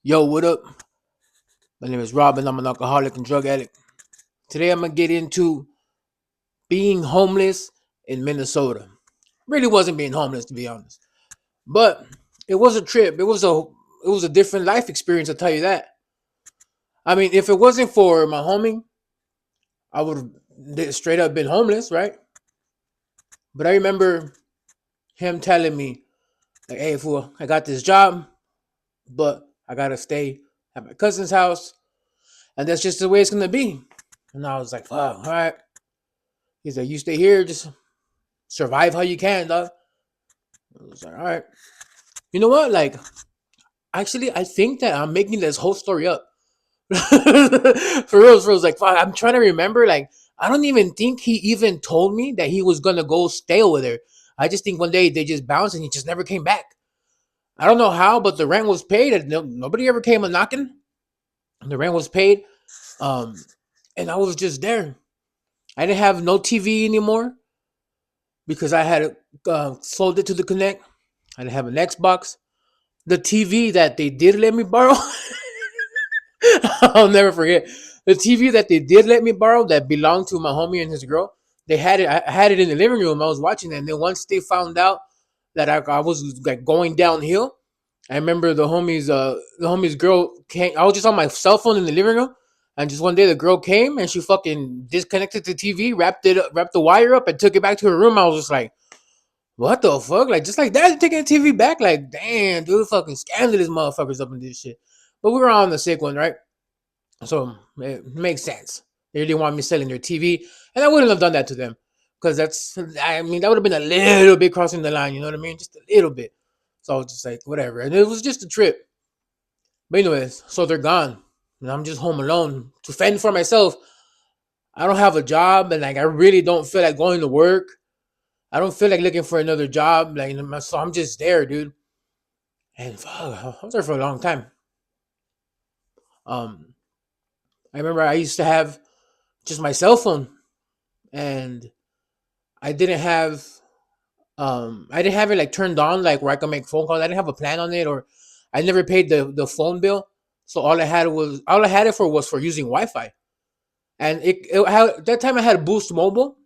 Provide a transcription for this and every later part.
Yo, what up? My name is Robin. I'm an alcoholic and drug addict. Today I'm gonna get into being homeless in Minnesota. Really wasn't being homeless to be honest, but it was a trip. It was a different life experience. I'll tell you that. I mean, if it wasn't for my homie, I would have straight up been homeless, right? But I remember him telling me, like, "Hey, fool, I got this job, but I gotta stay at my cousin's house, and that's just the way it's gonna be." And I was like, "Fuck, all right." He's like, "You stay here, just survive how you can, dog." I was like, all right. You know what? Like, actually, I think that I'm making this whole story up. For real. Like, fuck, I'm trying to remember. Like, I don't even think he even told me that he was gonna go stay over there. I just think one day they just bounced and he just never came back. I don't know how, but the rent was paid and nobody ever came a knocking. The rent was paid, um, and I was just there. I didn't have no TV anymore because I had sold it to the Connect. I didn't have an Xbox. The TV that they did let me borrow, I'll never forget. The TV that they did let me borrow that belonged to my homie and his girl, they had it. I had it in the living room. I was watching it, and then once they found out that I was like going downhill, I remember the homie's girl came. I was just on my cell phone in the living room, and just one day the girl came and she fucking disconnected the TV, wrapped the wire up, and took it back to her room. I was just like, what the fuck? Like, just like that, you're taking the TV back? Like, damn, dude, fucking scandalous motherfuckers up in this shit. But we were on the sick one, right? So it makes sense. They really want me selling their TV. And I wouldn't have done that to them. Because I mean, that would have been a little bit crossing the line, you know what I mean? Just a little bit. So I was just like, whatever. And it was just a trip. But, anyways, so they're gone. And I'm just home alone to fend for myself. I don't have a job. And, like, I really don't feel like going to work. I don't feel like looking for another job. Like, so I'm just there, dude. And fuck, I was there for a long time. Um, I remember I used to have just my cell phone, and I didn't have I didn't have it like turned on like where I could make phone calls. I didn't have a plan on it, or I never paid the phone bill. So all I had it for was for using Wi-Fi, and it had, that time I had Boost Mobile,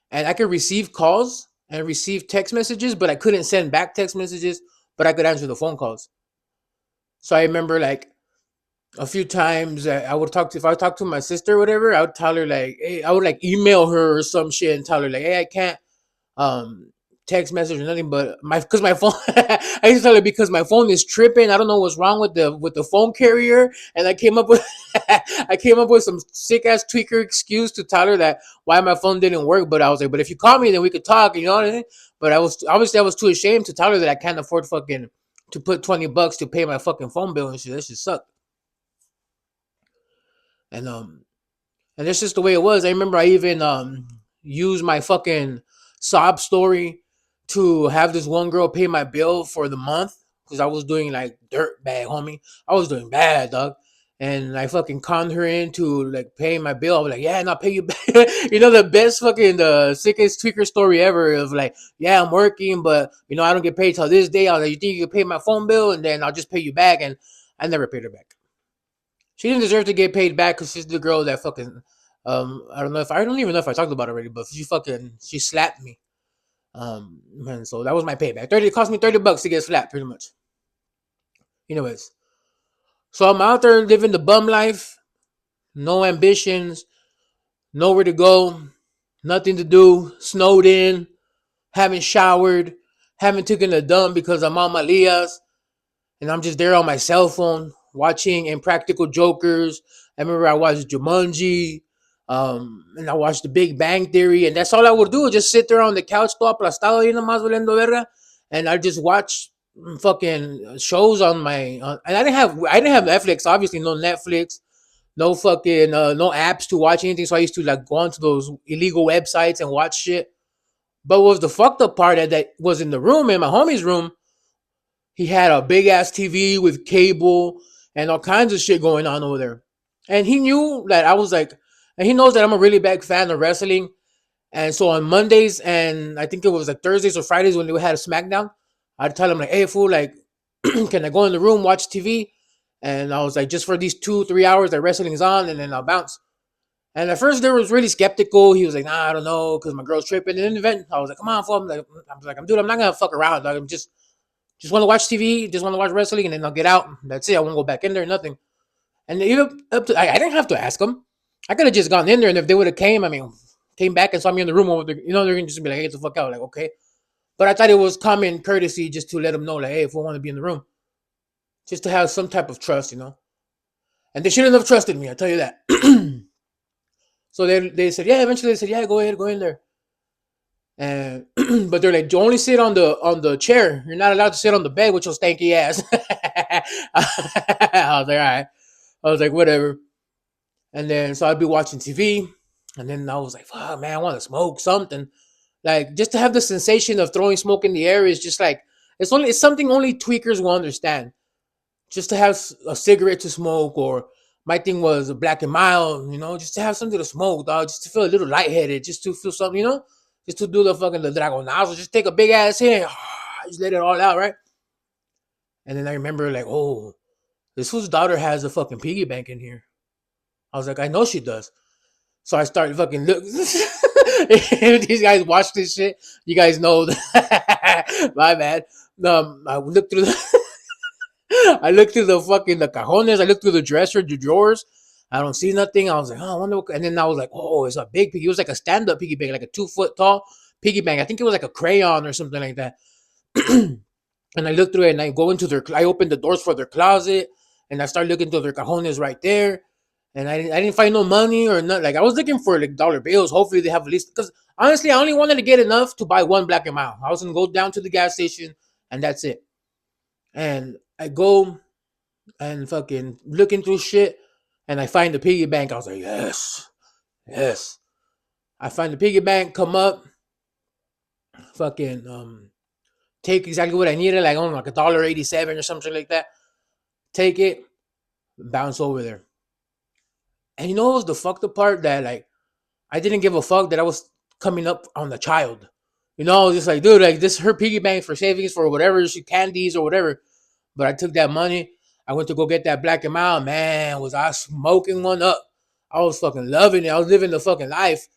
and I could receive calls and receive text messages, but I couldn't send back text messages, but I could answer the phone calls. So I remember like a few times I would talk to if I would talk to my sister or whatever, I would tell her like, hey, I would like email her or some shit and tell her like, hey, I can't um text message or nothing, but my because my phone I used to tell her because my phone is tripping. I don't know what's wrong with the phone carrier, and I came up with I came up with some sick ass tweaker excuse to tell her that why my phone didn't work. But I was like, but if you call me, then we could talk. You know what I mean? But I was too ashamed to tell her that I can't afford fucking to put $20 to pay my fucking phone bill and shit. That shit sucked. And and that's just the way it was. I remember I even used my fucking sob story to have this one girl pay my bill for the month because I was doing like dirt bad, homie. I was doing bad, dog. And I fucking conned her into like paying my bill. I was like, yeah, and I'll pay you back. You know, the best fucking the sickest tweaker story ever of like, yeah, I'm working, but you know, I don't get paid till this day. I was like, you think you can pay my phone bill and then I'll just pay you back? And I never paid her back. She didn't deserve to get paid back because she's the girl that fucking I don't even know if I talked about it already, but she slapped me. And so that was my payback. It cost me $30 to get slapped, pretty much. Anyways, so I'm out there living the bum life, no ambitions, nowhere to go, nothing to do, snowed in, haven't showered, haven't taken a dump because I'm on my Lias, and I'm just there on my cell phone watching Impractical Jokers. I remember I watched Jumanji, and I watched The Big Bang Theory, and that's all I would do, just sit there on the couch, todo aplastado y nomás valiendo verga, and I just watch fucking shows on my. And I didn't have Netflix, obviously no Netflix, no fucking no apps to watch anything. So I used to like go onto those illegal websites and watch shit. But what was the fucked up part that was in the room in my homie's room? He had a big ass TV with cable and all kinds of shit going on over there. And he knew that I was like, and he knows that I'm a really big fan of wrestling. And so on Mondays and I think it was like Thursdays or Fridays when they had a SmackDown, I'd tell him like, hey fool, like, can I go in the room watch TV? And I was like, just for these 2-3 hours that wrestling's on, and then I'll bounce. And at first, there was really skeptical. He was like, nah, I don't know, because my girl's tripping. And in the event, I was like, come on, fool. Dude, I'm not gonna fuck around. Dog. I'm just want to watch TV, just want to watch wrestling, and then I'll get out. That's it. I won't go back in there, nothing. And even up to, I didn't have to ask them. I could have just gone in there, and if they would have came back and saw me in the room over there, they're gonna just be like, hey, get the fuck out. Like, okay. But I thought it was common courtesy just to let them know, like, hey, if we want to be in the room, just to have some type of trust. And they shouldn't have trusted me, I tell you that. So they said, yeah, eventually they said, yeah, go ahead, go in there. And but they're like, you only sit on the chair. You're not allowed to sit on the bed with your stanky ass. I was like, all right. I was like, whatever. And then so I'd be watching TV, and then I was like, fuck, man, I want to smoke something. Like just to have the sensation of throwing smoke in the air is just like it's something only tweakers will understand. Just to have a cigarette to smoke, or my thing was a Black and Mild, just to have something to smoke, dog, just to feel a little lightheaded, just to feel something, just to do the Dragonazo, just take a big ass hit, just let it all out, right? And then I remember like, oh, this fool's daughter has a fucking piggy bank in here. I was like, I know she does. So I started fucking look. If these guys watch this shit, you guys know. My bad. I looked through I looked through the cajones. I looked through the dresser, the drawers. I don't see nothing. I was like, oh, I wonder. And then I was like, oh, it's a big piggy. It was like a stand-up piggy bank, like a 2 foot tall piggy bank. I think it was like a crayon or something like that. And I looked through it, and I go into I opened the doors for their closet, and I started looking through their cajones right there. And I didn't find no money or not. Like I was looking for like dollar bills. Hopefully they have at least, because honestly, I only wanted to get enough to buy one Black and Mild. I was gonna go down to the gas station, and that's it. And I go and fucking looking through shit, and I find the piggy bank. I was like, yes, yes. I find the piggy bank, come up, fucking take exactly what I needed, like on like $1.87 or something like that. Take it, bounce over there. And what was the fucked up part? That like I didn't give a fuck that I was coming up on the child. Just like, dude, like this her piggy bank for savings for whatever, she candies or whatever. But I took that money. I went to go get that Black and Mild. Man, was I smoking one up. I was fucking loving it. I was living the fucking life.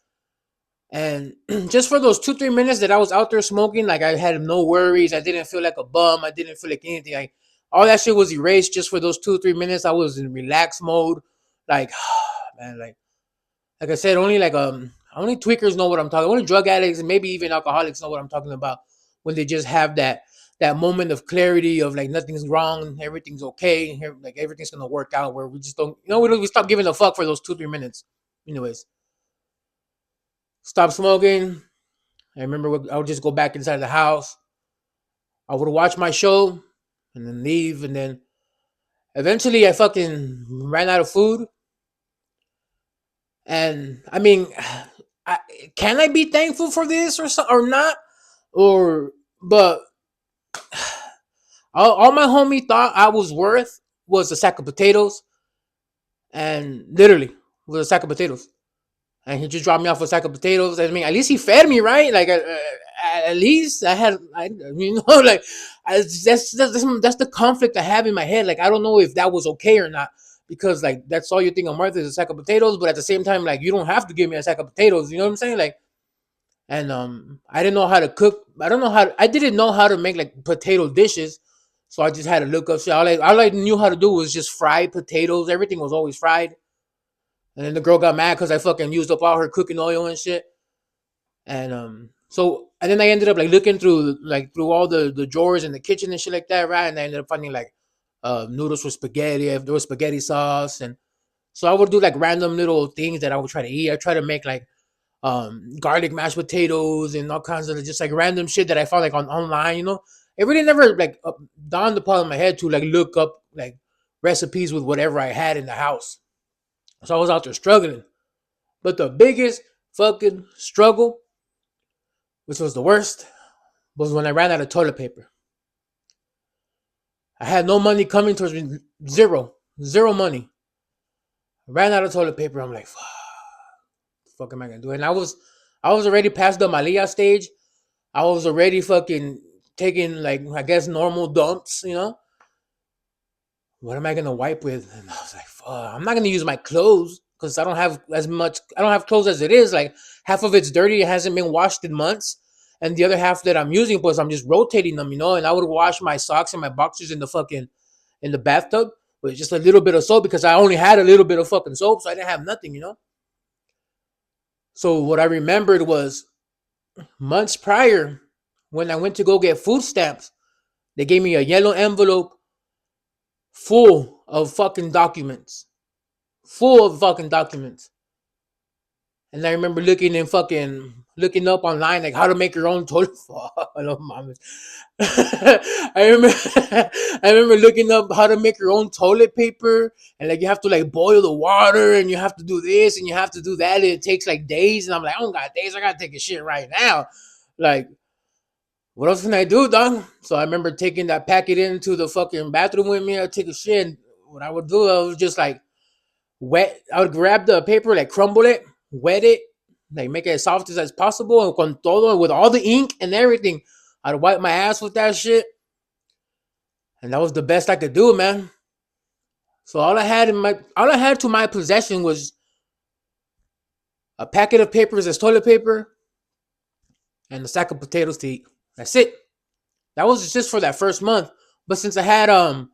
And just for those 2-3 minutes that I was out there smoking, like I had no worries. I didn't feel like a bum. I didn't feel like anything. Like all that shit was erased just for those 2-3 minutes. I was in relaxed mode. Like, man, like I said, only tweakers know what I'm talking. Only drug addicts and maybe even alcoholics know what I'm talking about when they just have that moment of clarity of like nothing's wrong, everything's okay, like everything's gonna work out. Where we just don't, we stop giving a fuck for those 2-3 minutes. Anyways, stop smoking. I remember I would just go back inside the house. I would watch my show and then leave, and then eventually I fucking ran out of food. And I mean, I, can I be thankful for this or not? Or but all my homie thought I was worth was a sack of potatoes, and literally was a sack of potatoes. And he just dropped me off a sack of potatoes. I mean, at least he fed me, right? Like at least like that's the conflict I have in my head. Like I don't know if that was okay or not, because like that's all you think I'm worth is a sack of potatoes. But at the same time, like you don't have to give me a sack of potatoes. You know what I'm saying? Like, and I didn't know how to cook. I didn't know how to make like potato dishes. So I just had to look up shit. All I knew how to do was just fry potatoes. Everything was always fried. And then the girl got mad because I fucking used up all her cooking oil and shit. And and then I ended up like looking through all the drawers in the kitchen and shit like that, right? And I ended up finding like noodles with spaghetti, if there was spaghetti sauce. And so I would do like random little things that I would try to eat. I try to make like garlic mashed potatoes and all kinds of just like random shit that I found like online. It really never like dawned upon my head to like look up like recipes with whatever I had in the house. So I was out there struggling. But the biggest fucking struggle, which was the worst, was when I ran out of toilet paper. I had no money coming towards me. Zero money. I ran out of toilet paper. I'm like, fuck, what the fuck am I gonna do? And I was already past the Malia stage. I was already fucking taking like I guess normal dumps. what am I gonna wipe with? And I was like, fuck, I'm not gonna use my clothes because I don't have as much. I don't have clothes as it is. Like half of it's dirty. It hasn't been washed in months, and the other half that I'm using was I'm just rotating them, you know. And I would wash my socks and my boxers in the fucking in the bathtub with just a little bit of soap because I only had a little bit of fucking soap, so I didn't have nothing, you know. So what I remembered was months prior when I went to go get food stamps, they gave me a yellow envelope full of fucking documents. Full of fucking documents. And I remember looking up online like how to make your own toilet. I love mamas. I remember I remember looking up how to make your own toilet paper and like you have to like boil the water and you have to do this and you have to do that and it takes like days and I'm like I don't got days I gotta take a shit right now. Like what else can I do, dog? So I remember taking that packet into the fucking bathroom with me. I take a shit. And what I would do, I was just like wet. I would grab the paper, like crumble it, wet it, like make it as soft as possible, and con todo with all the ink and everything. I'd wipe my ass with that shit, and that was the best I could do, man. So all I had to my possession was a packet of papers as toilet paper and a sack of potatoes to eat. That's it. That was just for that first month. But since I had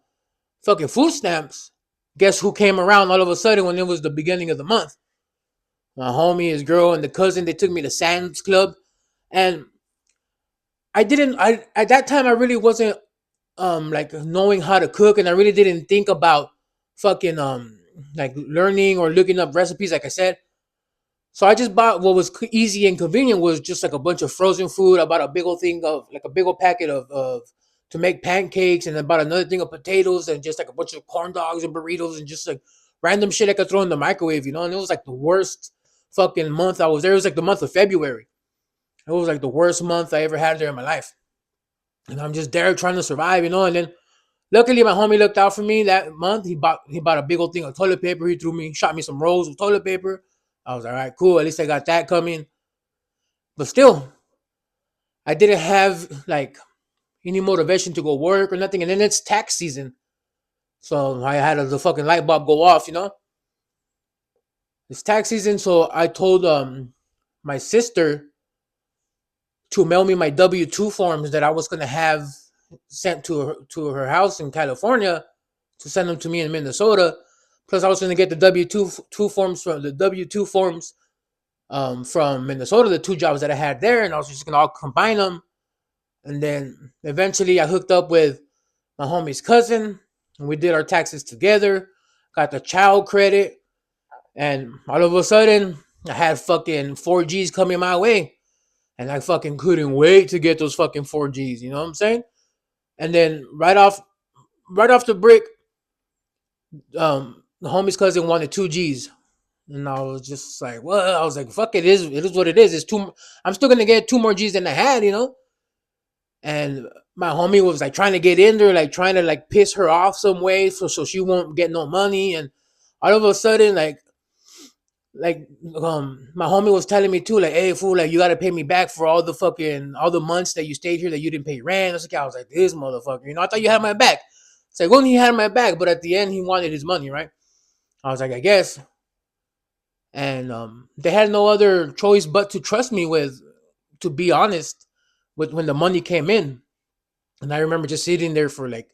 fucking food stamps, guess who came around all of a sudden when it was the beginning of the month? My homie, his girl, and the cousin. They took me to Sam's Club, and I didn't. I at that time I really wasn't like knowing how to cook, and I really didn't think about fucking like learning or looking up recipes. Like I said, so I just bought what was easy and convenient was just like a bunch of frozen food. I bought a big old thing of like a big old packet of to make pancakes, and then bought another thing of potatoes and just like a bunch of corn dogs and burritos and just like random shit I could throw in the microwave, you know. And it was like the worst fucking month I was there. It was like the month of February. It was like the worst month I ever had there in my life. And I'm just there trying to survive, you know. And then luckily my homie looked out for me that month. He bought a big old thing of toilet paper. He shot me some rolls of toilet paper. I was all right, cool. At least I got that coming. But still, I didn't have like any motivation to go work or nothing. And then it's tax season. So I had the fucking light bulb go off, you know? It's tax season, so I told my sister to mail me my W-2 forms that I was gonna have sent to her house in California to send them to me in Minnesota. Plus, I was gonna get the W-2 forms from the W-2 forms from Minnesota, the two jobs that I had there, and I was just gonna all combine them. And then eventually, I hooked up with my homie's cousin, and we did our taxes together. Got the child credit, and all of a sudden, I had fucking 4Gs coming my way. And I fucking couldn't wait to get those fucking 4Gs, you know what I'm saying? And then right off the break, the homie's cousin wanted 2Gs. And I was just like, well, I was like, fuck it is what it is. It's two I'm still gonna get two more G's than I had, you know? And my homie was like trying to get in there, like trying to like piss her off some way so she won't get no money. And all of a sudden, like my homie was telling me too, like, hey fool, like you gotta pay me back for all the months that you stayed here that you didn't pay rent. I was like, this motherfucker, you know, I thought you had my back. It's like, well, he had my back, but at the end he wanted his money, right? I was like, I guess. And they had no other choice but to trust me with, to be honest, with when the money came in. And I remember just sitting there for like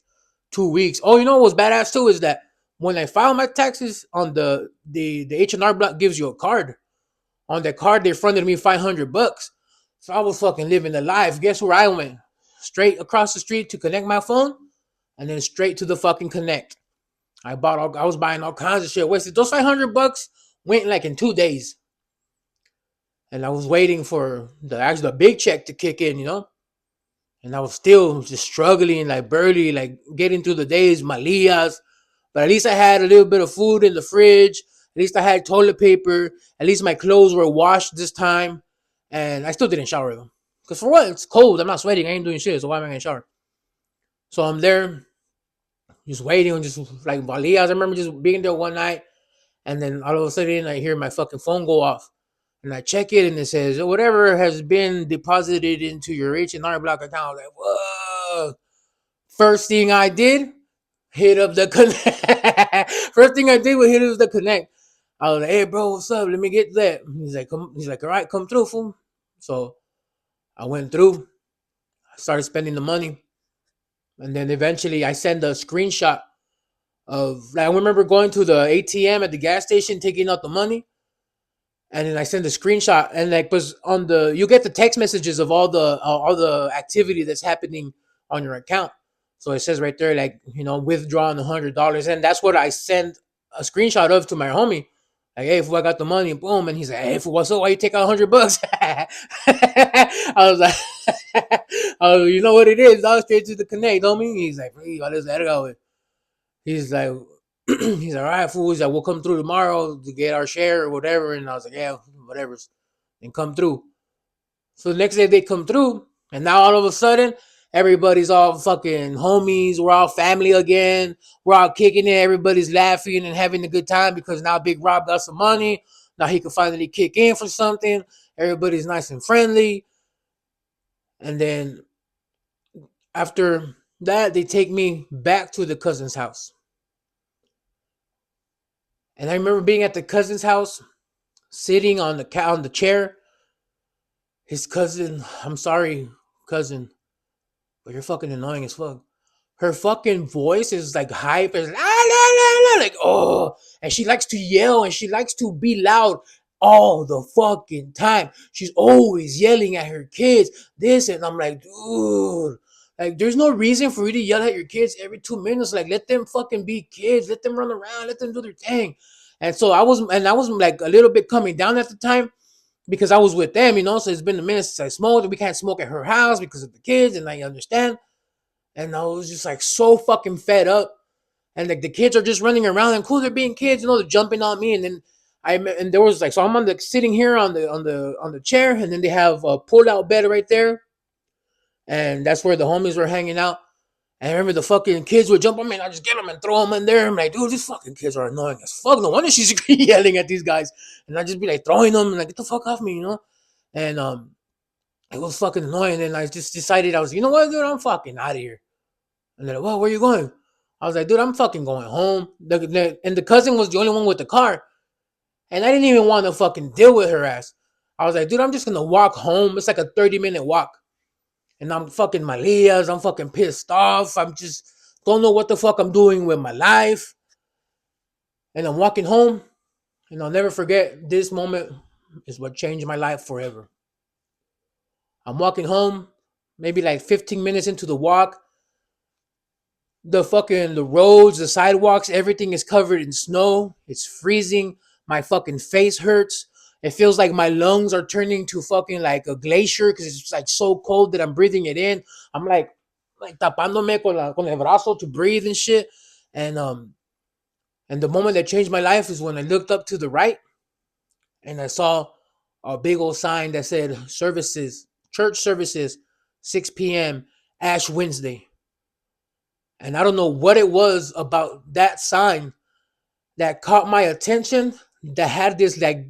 2 weeks. Oh, you know what was badass too is that when I filed my taxes on the H&R Block gives you a card. On that card, they fronted me $500. So I was fucking living the life. Guess where I went? Straight across the street to connect my phone, and then straight to the fucking connect. I was buying all kinds of shit. Wasted those $500 went like in 2 days, and I was waiting for the big check to kick in, you know. And I was still just struggling, like barely, like getting through the days, my lias. But at least I had a little bit of food in the fridge. At least I had toilet paper. At least my clothes were washed this time. And I still didn't shower them. Because for what? It's cold. I'm not sweating. I ain't doing shit. So why am I going to shower? So I'm there just waiting. Just like Valias. I remember just being there one night. And then all of a sudden I hear my fucking phone go off. And I check it and it says, whatever has been deposited into your H&R Block account. I was like, whoa. First thing I did, Hit up the connect. First thing I did was hit up the connect. I was like, "Hey, bro, what's up? Let me get that." He's like, "Come." He's like, "All right, come through, fool." So I went through. I started spending the money, and then eventually I sent a screenshot of. Like, I remember going to the ATM at the gas station, taking out the money, and then I send a screenshot, and like was on the you get the text messages of all the activity that's happening on your account. So it says right there, like, withdrawing $100, and that's what I sent a screenshot of to my homie. Like, hey, fool, I got the money, boom, and he's like, hey, fool, what's up? Why you take out $100? I was like, oh, you know what it is? I was straight to the connect, homie. He's like, hey, what is that? He's like, he's like, all right, fool. He's like, we'll come through tomorrow to get our share or whatever. And I was like, yeah, whatever. And come through. So the next day they come through, and now all of a sudden, everybody's all fucking homies. We're all family again. We're all kicking it. Everybody's laughing and having a good time because now Big Rob got some money. Now he can finally kick in for something. Everybody's nice and friendly. And then after that, they take me back to the cousin's house. And I remember being at the cousin's house, sitting on the chair. His cousin, I'm sorry, cousin, but you're fucking annoying as fuck. Her fucking voice is like hype, is la, la, la, la, like, oh, and she likes to yell and she likes to be loud all the fucking time. She's always yelling at her kids. This, and I'm like, dude, like, there's no reason for you to yell at your kids every 2 minutes. Like, let them fucking be kids. Let them run around. Let them do their thing. And I was like a little bit coming down at the time because I was with them, So it's been a minute since I smoked. We can't smoke at her house because of the kids, and I understand. And I was just like so fucking fed up. And like the kids are just running around and cool, they're being kids, they're jumping on me. And then and there was like, so I'm on the sitting here on the chair, and then they have a pull out bed right there, and that's where the homies were hanging out. And I remember the fucking kids would jump on me, and I just get them and throw them in there. I'm like, dude, these fucking kids are annoying as fuck. No wonder she's yelling at these guys. And I just be like throwing them and like, get the fuck off me. And it was fucking annoying. And I just decided, I was, you know what, dude, I'm fucking out of here. And they're like, well, where are you going? I was like, dude, I'm fucking going home. And the cousin was the only one with the car. And I didn't even want to fucking deal with her ass. I was like, dude, I'm just going to walk home. It's like a 30-minute walk. And I'm fucking Malias. I'm fucking pissed off. I'm just don't know what the fuck I'm doing with my life. And I'm walking home. And I'll never forget, this moment is what changed my life forever. I'm walking home, maybe like 15 minutes into the walk. The roads, the sidewalks, everything is covered in snow. It's freezing. My fucking face hurts. It feels like my lungs are turning to fucking like a glacier because it's like so cold that I'm breathing it in. I'm like tapándome con el brazo to breathe and shit. And the moment that changed my life is when I looked up to the right and I saw a big old sign that said church services, 6 p.m. Ash Wednesday. And I don't know what it was about that sign that caught my attention, that had this like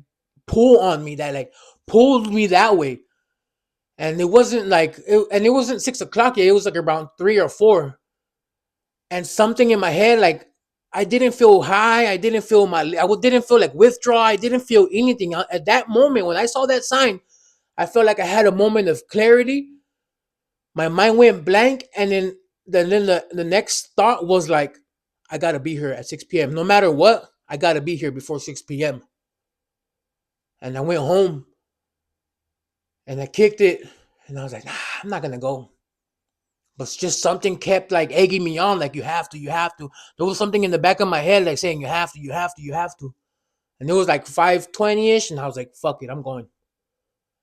pull on me, that like pulled me that way. And it wasn't 6 o'clock yet. It was like around 3 or 4. And something in my head, like, I didn't feel high. Didn't feel like withdrawal. I didn't feel anything at that moment. When I saw that sign, I felt like I had a moment of clarity. My mind went blank, and then the next thought was like, I gotta be here at 6 p.m. No matter what, I gotta be here before 6 p.m. And I went home and I kicked it, and I was like, nah, I'm not gonna go. But just something kept like egging me on, like, you have to, you have to. There was something in the back of my head like saying, you have to, you have to, you have to. And it was like 5:20ish, and I was like, fuck it, I'm going.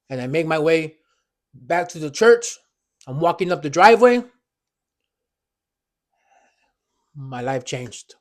And I make my way back to the church. I'm walking up the driveway. My life changed.